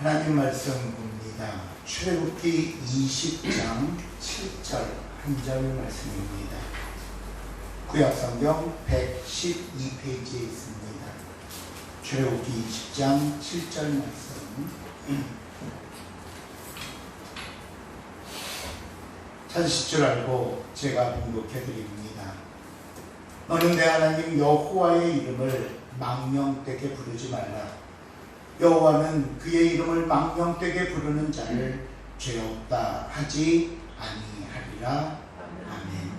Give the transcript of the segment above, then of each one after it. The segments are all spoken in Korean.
하나님 말씀 봅니다. 출애굽기 20장 7절 한 절 말씀입니다. 구약성경 112페이지에 있습니다. 출애굽기 20장 7절 말씀. 찾으실 줄 알고 제가 봉독해 드립니다. 너는 내 하나님 여호와의 이름을 망령되게 부르지 말라. 여호와는 그의 이름을 망령되게 부르는 자를 죄 없다 하지 아니하리라. 아멘.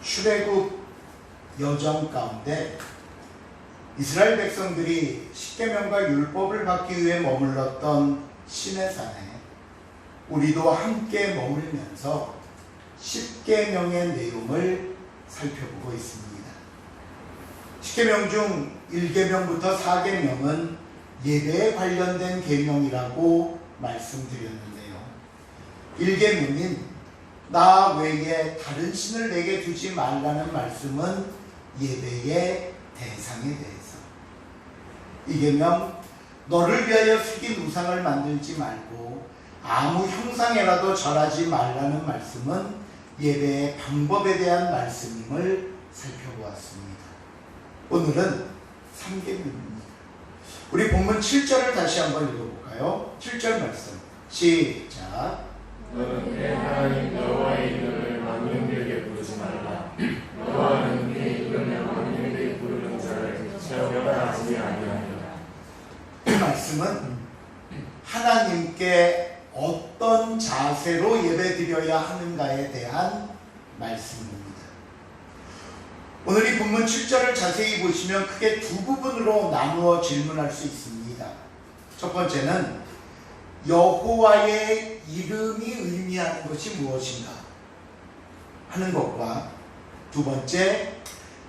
출애굽 여정 가운데 이스라엘 백성들이 십계명과 율법을 받기 위해 머물렀던 시내산에 우리도 함께 머물면서 십계명의 내용을 살펴보고 있습니다. 십계명 중 1계명부터 4계명은 예배에 관련된 계명이라고 말씀드렸는데요. 1계명인 나 외에 다른 신을 내게 두지 말라는 말씀은 예배의 대상에 대해서, 2계명 너를 위하여 새긴 우상을 만들지 말고 아무 형상에라도 절하지 말라는 말씀은 예배의 방법에 대한 말씀임을 살펴보았습니다. 오늘은 3계명입니다. 우리 본문 7절을 다시 한번 읽어볼까요? 7절 말씀 시작. 너는 내 하나님 여호와의 이름을 망령되게 부르지 말라. 여호와는 그의 이름을 망령되게 부르는 자를 죄 없다 하지 아니하리라. 이 말씀은 하나님께 어떤 자세로 예배드려야 하는가에 대한 말씀입니다. 오늘 이 본문 7절을 자세히 보시면 크게 두 부분으로 나누어 질문할 수 있습니다. 첫 번째는 여호와의 이름이 의미하는 것이 무엇인가 하는 것과, 두 번째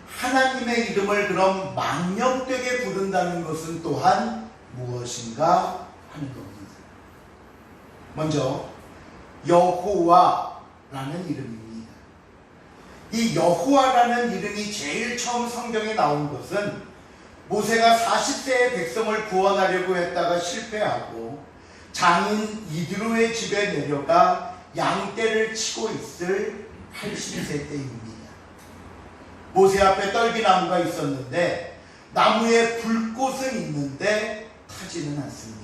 하나님의 이름을 그럼 망령되게 부른다는 것은 또한 무엇인가 하는 겁니다. 먼저 여호와라는 이름입니다. 이 여호와라는 이름이 제일 처음 성경에 나온 것은 모세가 40세의 백성을 구원하려고 했다가 실패하고 장인 이드로의 집에 내려가 양떼를 치고 있을 80세 때입니다. 모세 앞에 떨기나무가 있었는데 나무에 불꽃은 있는데 타지는 않습니다.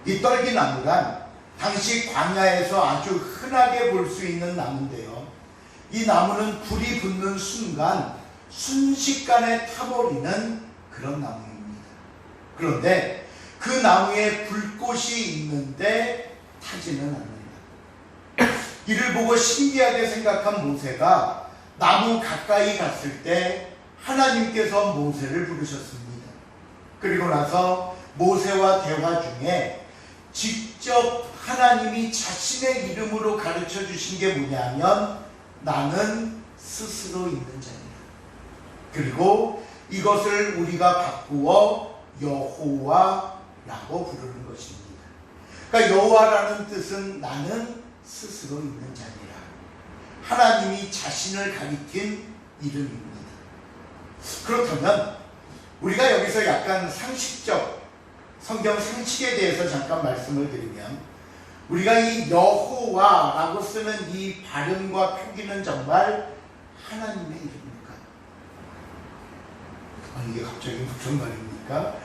이 떨기나무란 당시 광야에서 아주 흔하게 볼 수 있는 나무인데요. 이 나무는 불이 붙는 순간 순식간에 타버리는 그런 나무입니다. 그런데 그 나무에 불꽃이 있는데 타지는 않는다. 이를 보고 신기하게 생각한 모세가 나무 가까이 갔을 때 하나님께서 모세를 부르셨습니다. 그리고 나서 모세와 대화 중에 직접 하나님이 자신의 이름으로 가르쳐 주신 게 뭐냐면 나는 스스로 있는 자니라. 그리고 이것을 우리가 바꾸어 여호와라고 부르는 것입니다. 그러니까 여호와라는 뜻은 나는 스스로 있는 자니라. 하나님이 자신을 가리킨 이름입니다. 그렇다면 우리가 여기서 약간 상식적 성경 상식에 대해서 잠깐 말씀을 드리면, 우리가 이 여호와라고 쓰는 이 발음과 표기는 정말 하나님의 이름입니까? 이게 갑자기 무슨 말입니까?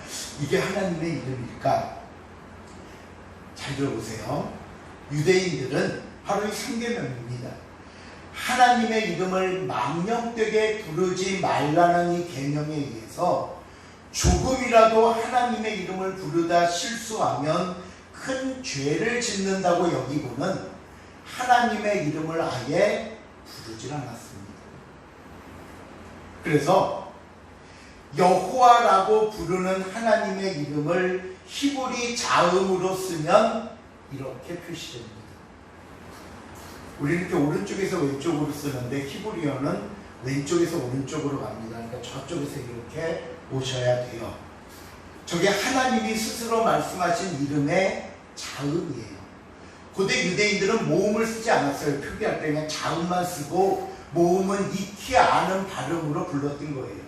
이게 하나님의 이름일까? 잘 들어보세요. 유대인들은 바로 이 3계명입니다. 하나님의 이름을 망령되게 부르지 말라는 이 계명에 의해서 조금이라도 하나님의 이름을 부르다 실수하면 큰 죄를 짓는다고 여기고는 하나님의 이름을 아예 부르질 않았습니다. 그래서 여호와라고 부르는 하나님의 이름을 히브리 자음으로 쓰면 이렇게 표시됩니다. 우리는 이렇게 오른쪽에서 왼쪽으로 쓰는데 히브리어는 왼쪽에서 오른쪽으로 갑니다. 그러니까 저쪽에서 이렇게 오셔야 돼요. 저게 하나님이 스스로 말씀하신 이름의 자음이에요. 고대 유대인들은 모음을 쓰지 않았어요. 표기할 때 그냥 자음만 쓰고 모음은 익히 아는 발음으로 불렀던 거예요.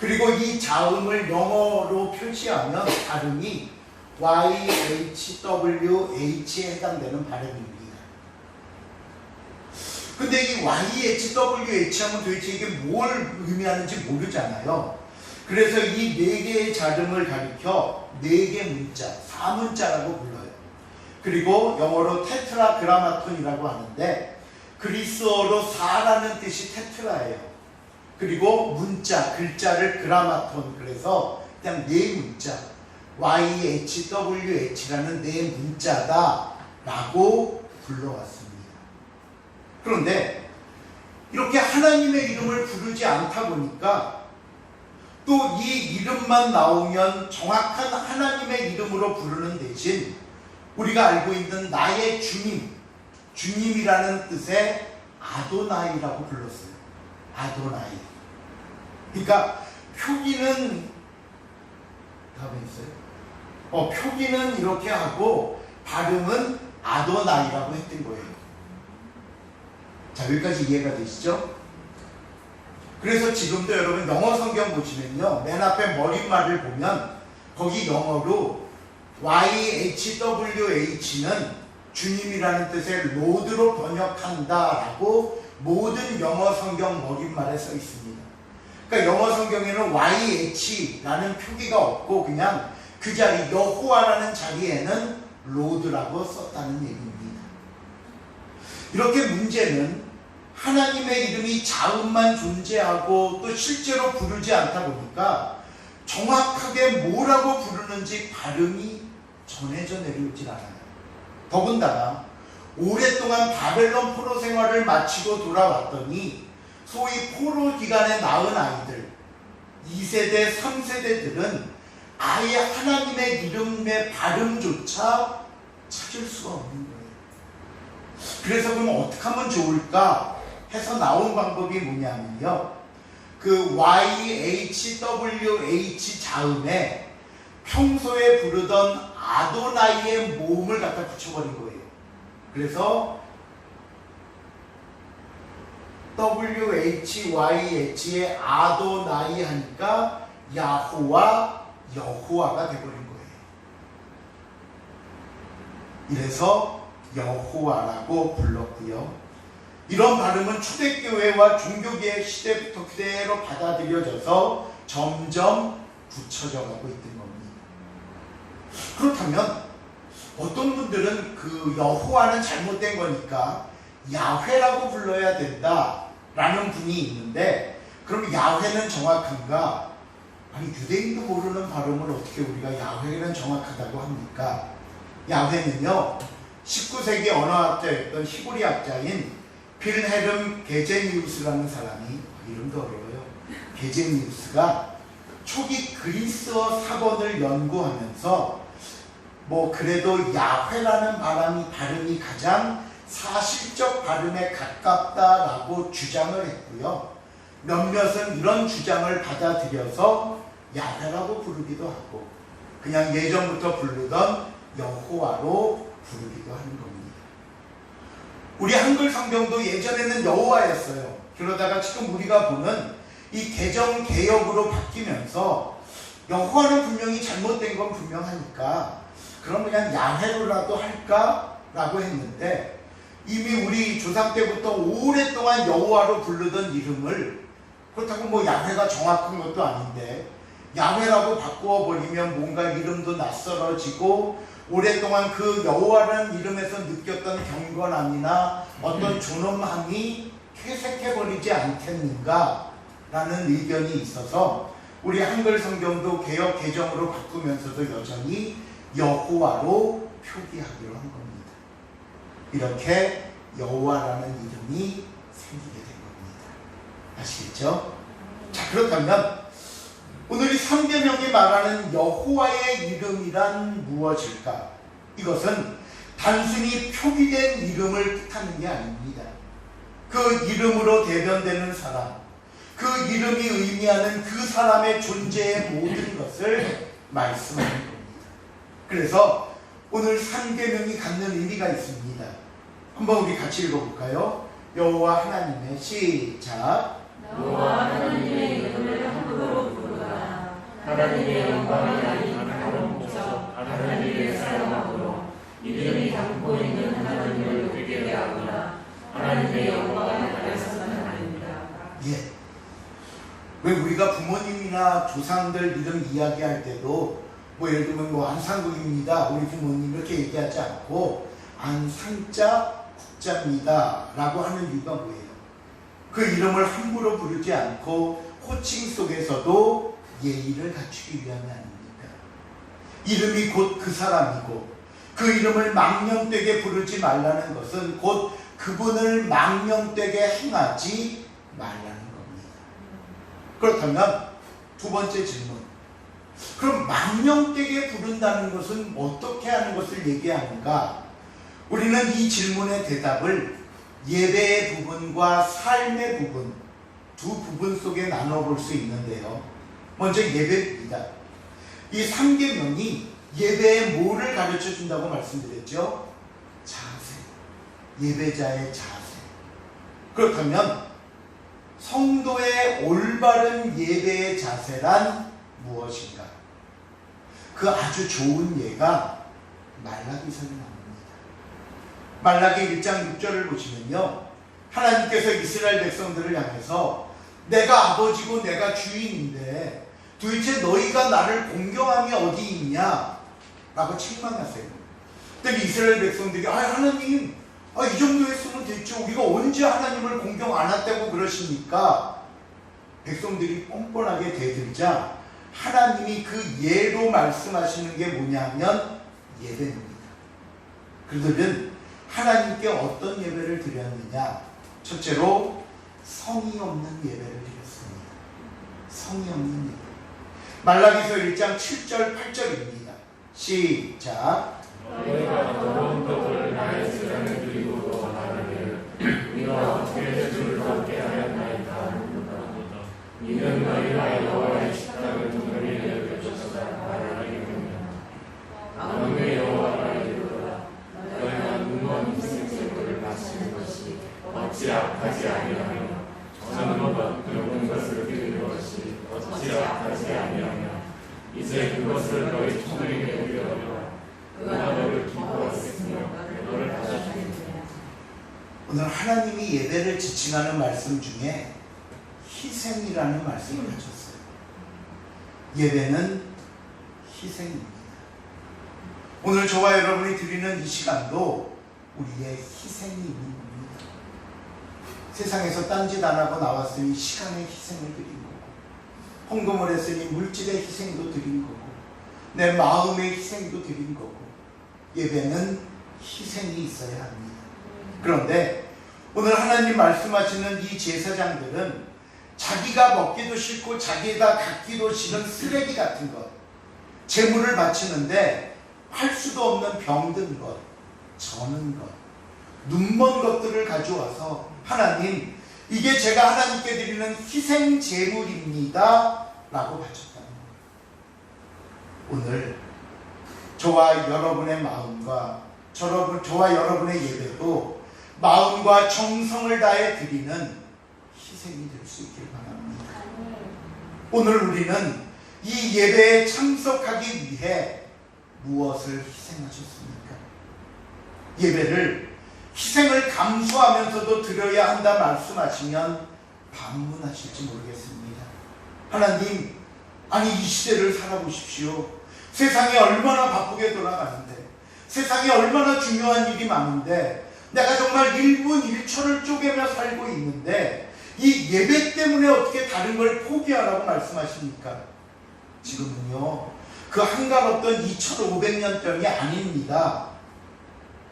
그리고 이 자음을 영어로 표시하면 발음이 YHWH에 해당되는 발음입니다. 근데 이 YHWH 하면 도대체 이게 뭘 의미하는지 모르잖아요. 그래서 이 네 개의 자음을 가리켜 네 개 문자, 4문자라고 불러요. 그리고 영어로 테트라그라마톤이라고 하는데 그리스어로 4라는 뜻이 테트라예요. 그리고 문자, 글자를 그라마톤, 그래서 그냥 네 문자, YHWH라는 네 문자다라고 불러왔습니다. 그런데 이렇게 하나님의 이름을 부르지 않다 보니까 또 이 이름만 나오면 정확한 하나님의 이름으로 부르는 대신 우리가 알고 있는 나의 주님, 주님이라는 뜻의 아도나이라고 불렀어요. 아도나이. 그러니까 표기는 답이 있어요? 표기는 이렇게 하고 발음은 아도나이라고 했던 거예요. 자, 여기까지 이해가 되시죠? 그래서 지금도 여러분 영어 성경 보시면요, 맨 앞에 머릿말을 보면 거기 영어로 YHWH는 주님이라는 뜻의 로드로 번역한다라고 모든 영어 성경 머릿말에 써 있습니다. 그러니까 영어 성경에는 YH라는 표기가 없고 그냥 그 자리, 여호와라는 자리에는 로드라고 썼다는 얘기입니다. 이렇게 문제는 하나님의 이름이 자음만 존재하고 또 실제로 부르지 않다 보니까 정확하게 뭐라고 부르는지 발음이 전해져 내려오질 않아요. 더군다나 오랫동안 바벨론 포로 생활을 마치고 돌아왔더니 소위 포로 기간에 낳은 아이들 2세대, 3세대들은 아예 하나님의 이름의 발음조차 찾을 수가 없는 거예요. 그래서 그럼 어떻게 하면 좋을까 해서 나온 방법이 뭐냐면요, 그 YHWH 자음에 평소에 부르던 아도나이의 모음을 갖다 붙여버린 거예요. 그래서 WHYH의 아도나이 하니까 야호와, 여호와가 돼버린 거예요. 이래서 여호와라고 불렀고요. 이런 발음은 초대교회와 종교개혁 시대부터 그대로 받아들여져서 점점 굳혀져 가고 있던 겁니다. 그렇다면 어떤 분들은 그 여호와는 잘못된 거니까 야훼라고 불러야 된다라는 분이 있는데, 그럼 야훼는 정확한가? 아니, 유대인도 모르는 발음을 어떻게 우리가 야훼는 정확하다고 합니까? 야훼는요, 19세기 언어학자였던 히브리 학자인 빌헤름 게제니우스라는 사람이, 이름도 어려워요, 게제니우스가 초기 그리스어 사본을 연구하면서 그래도 야훼라는 발음이 가장 사실적 발음에 가깝다라고 주장을 했고요. 몇몇은 이런 주장을 받아들여서 야훼라고 부르기도 하고 그냥 예전부터 부르던 여호와로 부르기도 하는 겁니다. 우리 한글 성경도 예전에는 여호와였어요. 그러다가 지금 우리가 보는 이 개정 개혁으로 바뀌면서 여호와는 분명히 잘못된 건 분명하니까 그럼 그냥 야훼로라도 할까라고 했는데, 이미 우리 조상 때부터 오랫동안 여호와로 부르던 이름을, 그렇다고 야훼가 정확한 것도 아닌데 야훼라고 바꾸어 버리면 뭔가 이름도 낯설어지고 오랫동안 그 여호와라는 이름에서 느꼈던 경건함이나 어떤 존엄함이 퇴색해버리지 않겠는가 라는 의견이 있어서 우리 한글 성경도 개혁 개정으로 바꾸면서도 여전히 여호와로 표기하기로 한 겁니다. 이렇게 여호와라는 이름이 생기게 된 겁니다. 아시겠죠? 자, 그렇다면 오늘 이 상대명이 말하는 여호와의 이름이란 무엇일까? 이것은 단순히 표기된 이름을 뜻하는 게 아닙니다. 그 이름으로 대변되는 사람, 그 이름이 의미하는 그 사람의 존재의 모든 것을 말씀하는 겁니다. 그래서 오늘 3계명이 갖는 의미가 있습니다. 한번 우리 같이 읽어볼까요? 여호와 하나님의 시작. 여호와 하나님의 이름을 함부로 부르라. 하나님의 영광이 아닌 다른 목적 하나님을 사용함으로 이름이 담고 있는 하나님을 높게 하거나 하나님의 영광을 가려서는 아닙니다. 예. 왜 우리가 부모님이나 조상들 이름 이야기할 때도 뭐 예를 들면 뭐 안상국입니다, 우리 부모님 이렇게 얘기하지 않고 안상자 국자입니다 라고 하는 이유가 뭐예요? 그 이름을 함부로 부르지 않고 호칭 속에서도 예의를 갖추기 위함이 아닙니까? 이름이 곧 그 사람이고 그 이름을 망령되게 부르지 말라는 것은 곧 그분을 망령되게 행하지 말라는 겁니다. 그렇다면 두 번째 질문, 그럼 망령되게 부른다는 것은 어떻게 하는 것을 얘기하는가? 우리는 이 질문의 대답을 예배의 부분과 삶의 부분, 두 부분 속에 나눠볼 수 있는데요. 먼저 예배입니다. 이 3계명이 예배에 뭐를 가르쳐 준다고 말씀드렸죠? 자세, 예배자의 자세. 그렇다면 성도의 올바른 예배의 자세란 무엇인가? 그 아주 좋은 예가 말라기서에 나옵니다. 말라기 1장 6절을 보시면요, 하나님께서 이스라엘 백성들을 향해서 내가 아버지고 내가 주인인데 도대체 너희가 나를 공경함이 어디 있냐? 라고 책망하세요. 그때 이스라엘 백성들이 하나님, 이 정도 했으면 됐죠. 우리가 언제 하나님을 공경 안 했다고 그러십니까? 백성들이 뻔뻔하게 대들자 하나님이 그 예로 말씀하시는 게 뭐냐면 예배입니다. 그들은 하나님께 어떤 예배를 드렸느냐? 첫째로 성의 없는 예배를 드렸습니다. 성의 없는 예배. 말라기서 1장 7절 8절입니다. 시작. 너희가 더러운 것을 나의 세상에 드리고 또 말하기를 우리가 어떻게 주를 걷게 하였나이까. 이는 너희가 여호와의 식탁을 등불이 여겨주소서 말하기로냐. 아무의 여호와가 이르노라. 너희가 눈먼 희생제물을 바치는 것이 어찌 악하지 아니하며 저는 것 늙은 것을 드리는 것이 어찌 악하지 아니하며 이제 그것을 너희 통에게 드려라. 그가 너를 기뻐하겠으며 너를 받아주겠느냐. 오늘 하나님이 예배를 지칭하는 말씀 중에 희생이라는 말씀을 하셨어요. 예배는 희생입니다. 오늘 저와 여러분이 드리는 이 시간도 우리의 희생이 있는 겁니다. 세상에서 딴짓 안 하고 나왔으니 시간의 희생을 드린 거고, 헌금을 했으니 물질의 희생도 드린 거고, 내 마음의 희생도 드린 거고, 예배는 희생이 있어야 합니다. 그런데 오늘 하나님 말씀하시는 이 제사장들은 자기가 먹기도 싫고 자기가 갖기도 싫은 쓰레기 같은 것, 제물을 바치는데 할 수도 없는 병든 것, 저는 것, 눈먼 것들을 가져와서 하나님, 이게 제가 하나님께 드리는 희생 제물입니다 라고 바쳤다는 거예요. 오늘 저와 여러분의 마음과 저와 여러분의 예배도 마음과 정성을 다해 드리는 희생이 될 수 있길 바랍니다. 오늘 우리는 이 예배에 참석하기 위해 무엇을 희생하셨습니까? 예배를 희생을 감수하면서도 드려야 한다 말씀하시면 반문하실지 모르겠습니다. 하나님, 아니 이 시대를 살아보십시오. 세상이 얼마나 바쁘게 돌아가는데, 세상에 얼마나 중요한 일이 많은데, 내가 정말 1분 1초를 쪼개며 살고 있는데 이 예배 때문에 어떻게 다른 걸 포기하라고 말씀하십니까? 지금은요, 그 한가롭던 2500년병이 아닙니다.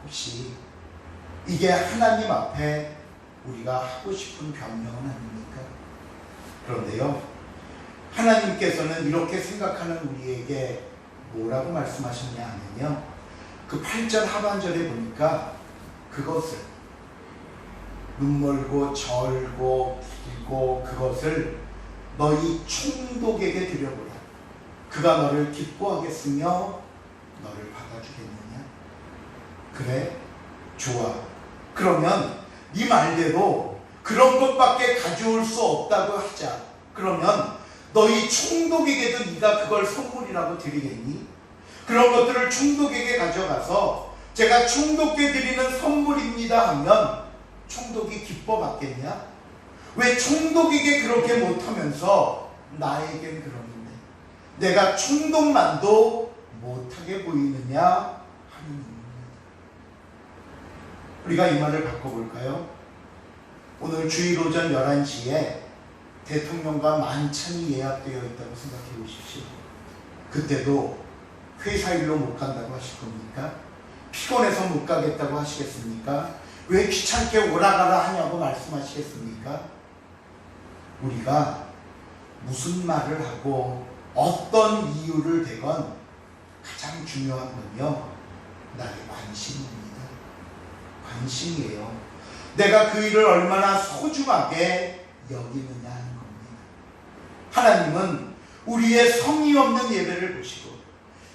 혹시 이게 하나님 앞에 우리가 하고 싶은 변명은 아닙니까? 그런데요, 하나님께서는 이렇게 생각하는 우리에게 뭐라고 말씀하셨냐 하면요, 그 8절 하반절에 보니까 그것을 눈멀고 절고 길고 그것을 너희 총독에게 드려보라. 그가 너를 기뻐하겠으며 너를 받아주겠느냐. 그래? 좋아. 그러면 네 말대로 그런 것밖에 가져올 수 없다고 하자. 그러면 너희 총독에게도 네가 그걸 선물이라고 드리겠니? 그런 것들을 총독에게 가져가서 제가 총독께 드리는 선물입니다 하면 총독이 기뻐 받겠냐? 왜 총독에게 그렇게 못하면서 나에겐 그러는데 내가 총독만도 못하게 보이느냐 하는 의미입니다. 우리가 이 말을 바꿔볼까요? 오늘 주일 오전 11시에 대통령과 만찬이 예약되어 있다고 생각해 보십시오. 그때도 회사 일로 못 간다고 하실 겁니까? 피곤해서 못 가겠다고 하시겠습니까? 왜 귀찮게 오라가라 하냐고 말씀하시겠습니까? 우리가 무슨 말을 하고 어떤 이유를 대건 가장 중요한 건요, 나의 관심입니다. 관심이에요. 내가 그 일을 얼마나 소중하게 여기느냐 하는 겁니다. 하나님은 우리의 성의 없는 예배를 보시고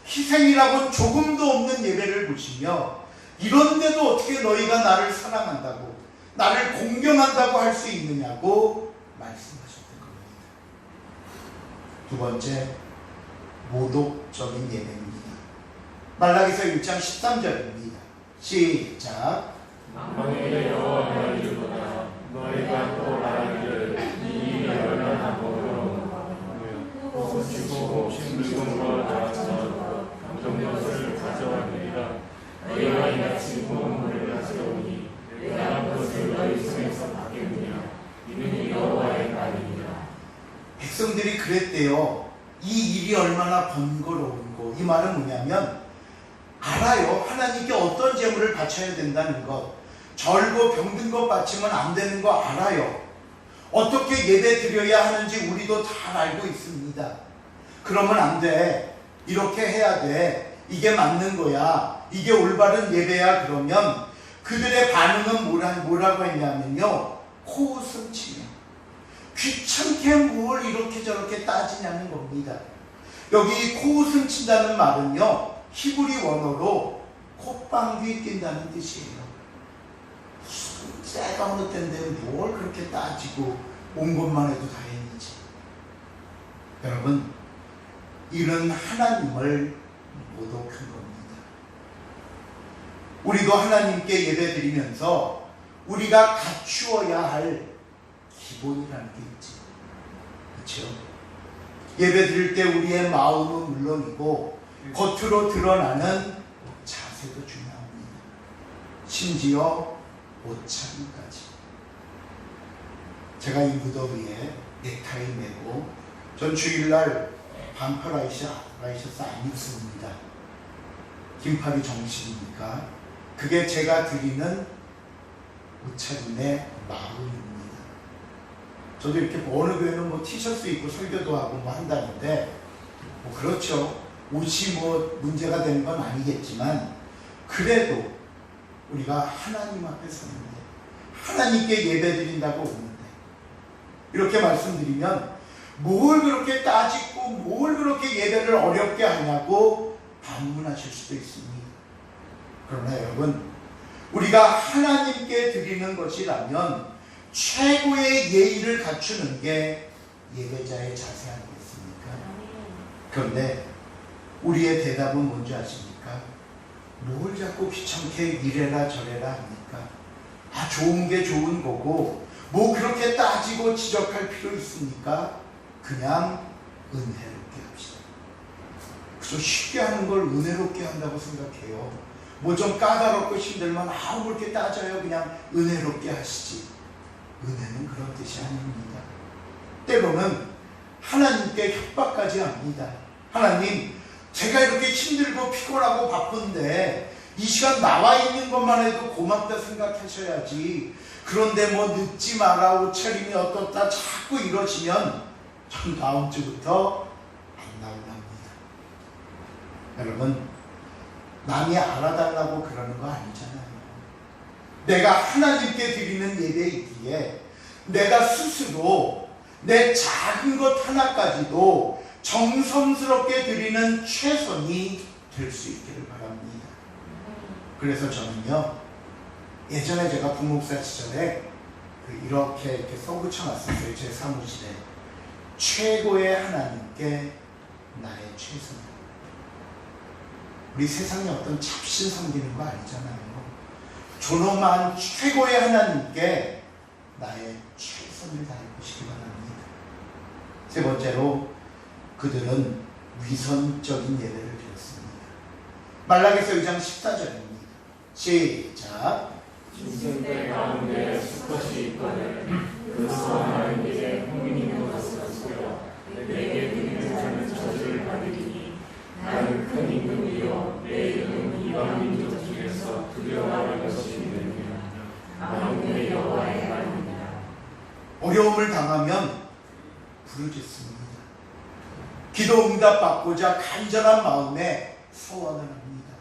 희생이라고는 조금도 없는 예배를 보시며 이런데도 어떻게 너희가 나를 사랑한다고 나를 공경한다고 할 수 있느냐고 말씀하셨던 겁니다. 두 번째, 모독적인 예배입니다. 말라기서 1장 13절입니다. 시작. 만일 여호와 너희보다 너희가 또 말하기를 이 일이 얼마나 보고 훔치고 힘들은 걸 나와서 감정 것을 가져가리라. 너희가 이같이 무언을 가져오니 내가 그것을 너희 손에서 받겠느냐. 이는 여호와의 말이니라. 백성들이 그랬대요. 이 일이 얼마나 번거로운고. 이 말은 뭐냐면 알아요. 하나님께 어떤 제물을 바쳐야 된다는 것, 절고 병든 것 바치면 안 되는 거 알아요. 어떻게 예배 드려야 하는지 우리도 다 알고 있습니다. 그러면 안 돼. 이렇게 해야 돼. 이게 맞는 거야. 이게 올바른 예배야. 그러면 그들의 반응은 뭐라고 했냐면요, 코웃음 치며 귀찮게 뭘 이렇게 저렇게 따지냐는 겁니다. 여기 코웃음 친다는 말은요, 히브리 원어로 콧방귀 낀다는 뜻이에요. 무슨 쎄가 어느 때인데 뭘 그렇게 따지고 온 것만 해도 다행이지. 여러분, 이런 하나님을 모독한 겁니다. 우리도 하나님께 예배드리면서 우리가 갖추어야 할 기본이라는 게 있지. 그렇죠? 예배드릴 때 우리의 마음은 물론이고 겉으로 드러나는 자세도 중요합니다. 심지어 옷차림까지. 제가 이 무더위에 넥타이 메고 전 주일날 반팔 라이셔츠 안 입습니다. 긴팔이 정식이니까. 그게 제가 드리는 옷차림의 마음입니다. 저도 이렇게 어느 교회는 뭐 티셔츠 입고 설교도 하고 뭐 한다는데 뭐 그렇죠. 옷이 뭐 문제가 되는 건 아니겠지만 그래도 우리가 하나님 앞에 서는데 하나님께 예배드린다고 오는데 이렇게 말씀드리면 뭘 그렇게 따지고 뭘 그렇게 예배를 어렵게 하냐고 반문하실 수도 있습니다. 그러나 여러분, 우리가 하나님께 드리는 것이라면 최고의 예의를 갖추는 게 예배자의 자세 아니겠습니까? 그런데 우리의 대답은 뭔지 아십니까? 뭘 자꾸 귀찮게 이래라 저래라 합니까? 아, 좋은 게 좋은 거고 뭐 그렇게 따지고 지적할 필요 있습니까? 그냥 은혜롭게 합시다. 그래서 쉽게 하는 걸 은혜롭게 한다고 생각해요. 뭐 좀 까다롭고 힘들면 아우 뭐 이렇게 따져요. 그냥 은혜롭게 하시지. 은혜는 그런 뜻이 아닙니다. 때로는 하나님께 협박까지 합니다. 하나님, 제가 이렇게 힘들고 피곤하고 바쁜데 이 시간 나와 있는 것만 해도 고맙다 생각하셔야지. 그런데 뭐 늦지 마라, 옷차림이 어떻다 자꾸 이러시면 전 다음 주부터 안 나오랍니다. 여러분, 남이 알아달라고 그러는 거 아니잖아요. 내가 하나님께 드리는 예배이기에 내가 스스로 내 작은 것 하나까지도 정성스럽게 드리는 최선이 될 수 있기를 바랍니다. 그래서 저는요, 예전에 제가 부목사 시절에 이렇게 써붙여 놨었어요. 제 사무실에. 최고의 하나님께 나의 최선. 우리 세상에 어떤 잡신 섬기는 거 아니잖아요. 존엄한 최고의 하나님께 나의 최선을 다해 보시기 바랍니다. 세 번째로 그들은 위선적인 예배를 드렸습니다. 말라기서 2장 14절입니다. 시작. 짐승들 가운데 수컷이 있거늘 그 소원하는 일에 흥미 있는 것을 쓰여 내게 드리는 자는 저주를 받으리니 나는 큰 임금이요 내 이름은 이방 민족 중에서 두려워할 것이 있느니라. 만군의 여호와의 말입니다. 어려움을 당하면 부르짖습니다. 기도 응답 받고자 간절한 마음에 서원을 합니다.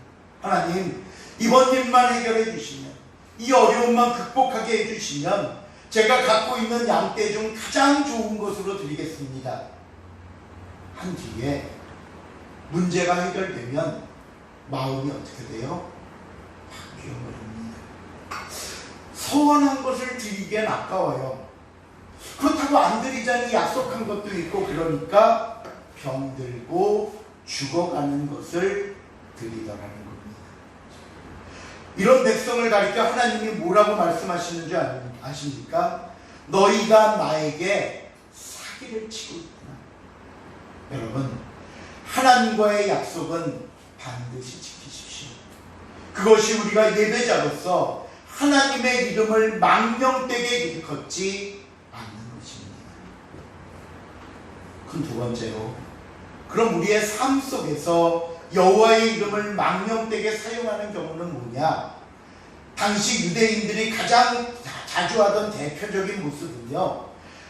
하나님, 이번 일만 해결해 주시면, 이 어려움만 극복하게 해주시면 제가 갖고 있는 양떼 중 가장 좋은 것으로 드리겠습니다. 한 뒤에 문제가 해결되면 마음이 어떻게 돼요? 바뀌어버립니다. 서원한 것을 드리기엔 아까워요. 그렇다고 안 드리자니 약속한 것도 있고, 그러니까 병들고 죽어가는 것을 드리더라는 겁니다. 이런 백성을 가리켜 하나님이 뭐라고 말씀하시는 줄 아십니까? 너희가 나에게 사기를 치고 있구나. 여러분, 하나님과의 약속은 반드시 지키십시오. 그것이 우리가 예배자로서 하나님의 이름을 망령되게 일컫지 않는 것입니다. 그럼 두 번째로, 그럼 우리의 삶 속에서 여호와의 이름을 망령되게 사용하는 경우는 뭐냐? 당시 유대인들이 가장 자주 하던 대표적인 모습은요,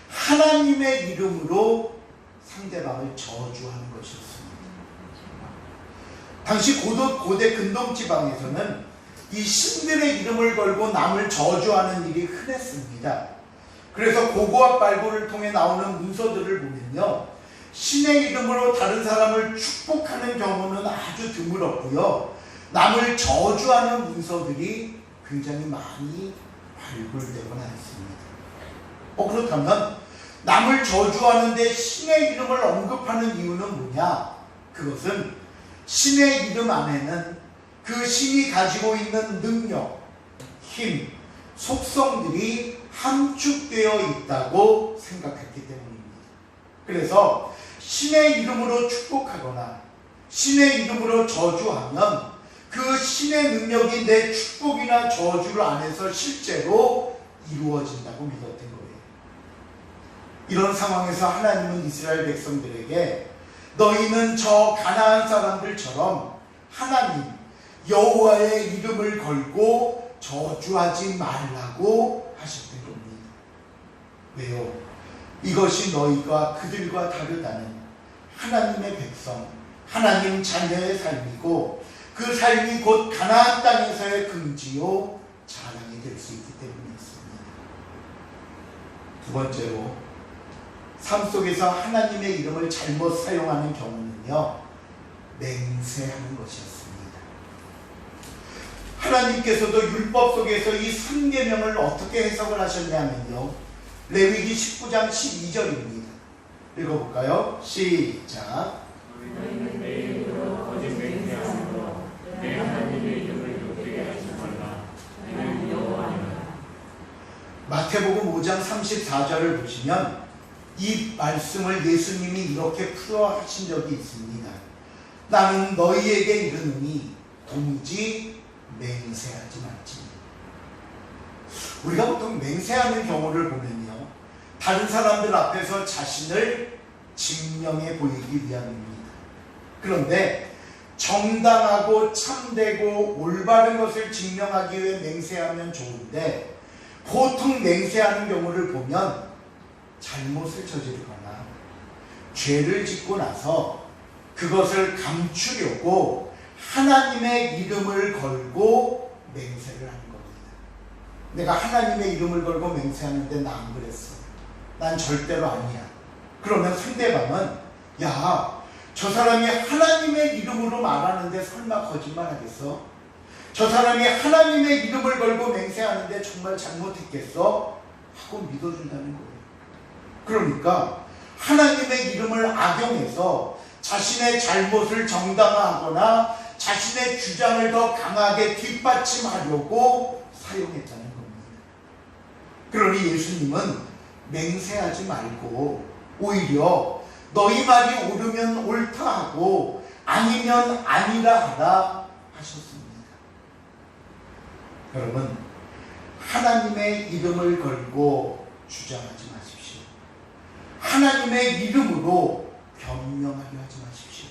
하나님의 이름으로 상대방을 저주하는 것이었습니다. 당시 고대 근동 지방에서는 이 신들의 이름을 걸고 남을 저주하는 일이 흔했습니다. 그래서 고고학 발굴을 통해 나오는 문서들을 보면요, 신의 이름으로 다른 사람을 축복하는 경우는 아주 드물었고요, 남을 저주하는 문서들이 굉장히 많이 발굴되거나 했습니다. 그렇다면 남을 저주하는데 신의 이름을 언급하는 이유는 뭐냐? 그것은 신의 이름 안에는 그 신이 가지고 있는 능력, 힘, 속성들이 함축되어 있다고 생각했기 때문입니다. 그래서 신의 이름으로 축복하거나 신의 이름으로 저주하면 그 신의 능력이 내 축복이나 저주를 안에서 실제로 이루어진다고 믿었던 거예요. 이런 상황에서 하나님은 이스라엘 백성들에게 너희는 저 가나안 사람들처럼 하나님 여호와의 이름을 걸고 저주하지 말라고 하셨던 겁니다. 왜요? 이것이 너희가 그들과 다르다는 하나님의 백성, 하나님 자녀의 삶이고, 그 삶이 곧 가나안 땅에서의 긍지요 자랑이 될 수 있기 때문이었습니다. 두 번째로, 삶 속에서 하나님의 이름을 잘못 사용하는 경우는요, 맹세하는 것이었습니다. 하나님께서도 율법 속에서 이 3계명을 어떻게 해석을 하셨냐면요, 레위기 19장 12절입니다. 읽어볼까요? 시작. 너희는 내 이름으로 거짓 맹세함으로 내 하나님의 이름을 욕되게 하지 말라. 나는 여호와니라. 마태복음 5장 34절을 보시면 이 말씀을 예수님이 이렇게 풀어 하신 적이 있습니다. 나는 너희에게 이르노니 도무지 맹세하지 말지. 우리가 보통 맹세하는 경우를 보면요, 다른 사람들 앞에서 자신을 증명해 보이기 위함입니다. 그런데 정당하고 참되고 올바른 것을 증명하기 위해 맹세하면 좋은데, 보통 맹세하는 경우를 보면 잘못을 저지르거나 죄를 짓고 나서 그것을 감추려고 하나님의 이름을 걸고 맹세를 하는 겁니다. 내가 하나님의 이름을 걸고 맹세하는데 나 안 그랬어, 난 절대로 아니야. 그러면 상대방은 야, 저 사람이 하나님의 이름으로 말하는데 설마 거짓말 하겠어? 저 사람이 하나님의 이름을 걸고 맹세하는데 정말 잘못했겠어? 하고 믿어준다는 거예요. 그러니까 하나님의 이름을 악용해서 자신의 잘못을 정당화하거나 자신의 주장을 더 강하게 뒷받침하려고 사용했다는 겁니다. 그러니 예수님은 맹세하지 말고 오히려 너희 말이 옳으면 옳다 하고 아니면 아니라 하라 하셨습니다. 여러분, 하나님의 이름을 걸고 주장하지 마십시오. 하나님의 이름으로 변명하려 하지 마십시오.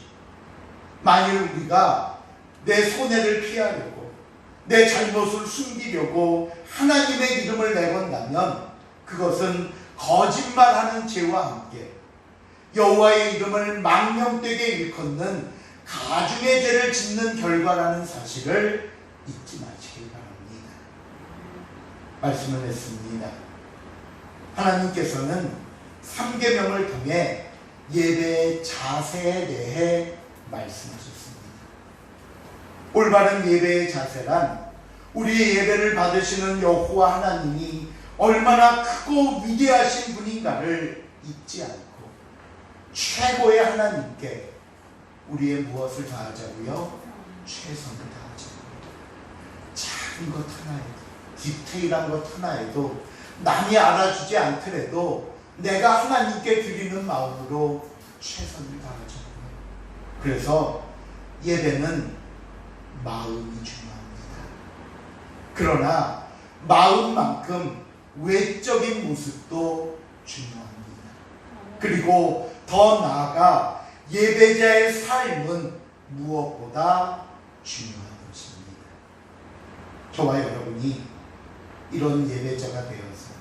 만일 우리가 내 손해를 피하려고 내 잘못을 숨기려고 하나님의 이름을 내건다면 그것은 거짓말하는 죄와 함께 여호와의 이름을 망령되게 일컫는 가중의 죄를 짓는 결과라는 사실을 잊지 마시길 바랍니다. 말씀을 했습니다. 하나님께서는 3계명을 통해 예배의 자세에 대해 말씀하셨습니다. 올바른 예배의 자세란 우리의 예배를 받으시는 여호와 하나님이 얼마나 크고 위대하신 분인가를 잊지 않고 최고의 하나님께 우리의 무엇을 다하자고요? 최선을 다하자고요. 작은 것 하나에도, 디테일한 것 하나에도 남이 알아주지 않더라도 내가 하나님께 드리는 마음으로 최선을 다하자고요. 그래서 예배는 마음이 중요합니다. 그러나 마음만큼 외적인 모습도 중요합니다. 그리고 더 나아가 예배자의 삶은 무엇보다 중요한 것입니다. 저와 여러분이 이런 예배자가 되어서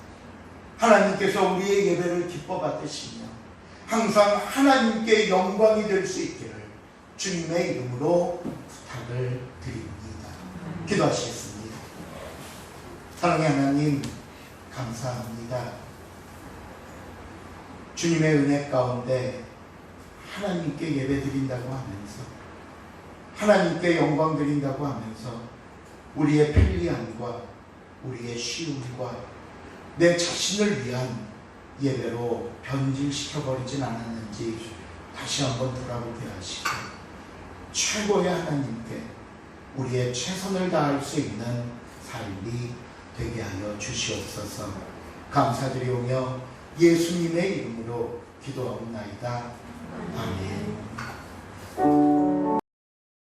하나님께서 우리의 예배를 기뻐 받으시며 항상 하나님께 영광이 될 수 있기를 주님의 이름으로 부탁을 드립니다. 기도하시겠습니다. 사랑의 하나님, 감사합니다. 주님의 은혜 가운데 하나님께 예배 드린다고 하면서 하나님께 영광 드린다고 하면서 우리의 편리함과 우리의 쉬움과 내 자신을 위한 예배로 변질시켜버리진 않았는지 다시 한번 돌아보게 하시고 최고의 하나님께 우리의 최선을 다할 수 있는 삶이 되게 하여 주시옵소서. 감사드리오며 예수님의 이름으로 기도하옵나이다. 아멘.